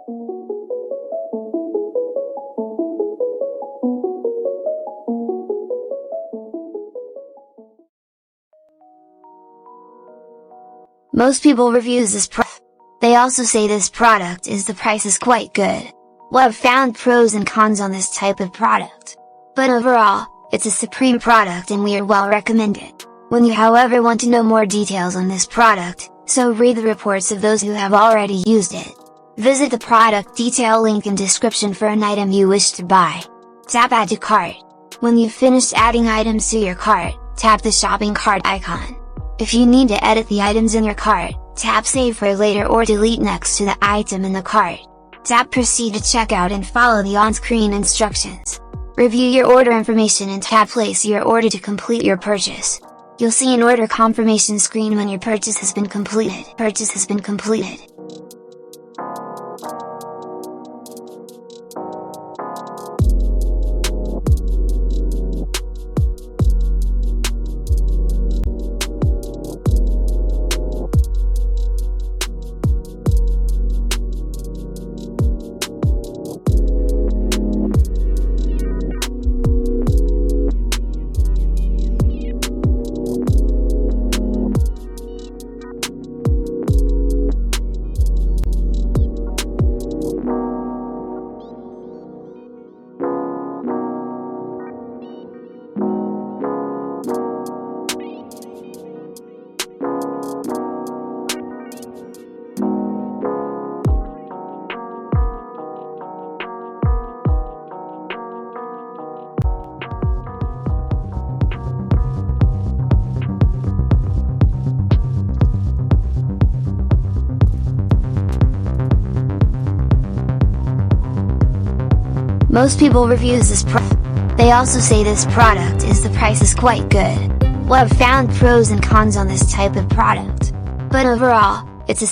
Most people reviews this product. They also say this product is the price is quite good. Well, I've found pros and cons on this type of product. But overall, it's a supreme product and we are well recommend it. When you however want to know more details on this product, so read the reports of those who have already used it. Visit the product detail link in description for an item you wish to buy. Tap add to cart. When you've finished adding items to your cart, tap the shopping cart icon. If you need to edit the items in your cart, tap save for later or delete next to the item in the cart. Tap proceed to checkout and follow the on-screen instructions. Review your order information and tap place your order to complete your purchase. You'll see an order confirmation screen when your purchase has been completed. Most people reviews this product. They also say this product is the price is quite good. Well, I've found pros and cons on this type of product. But overall, it's a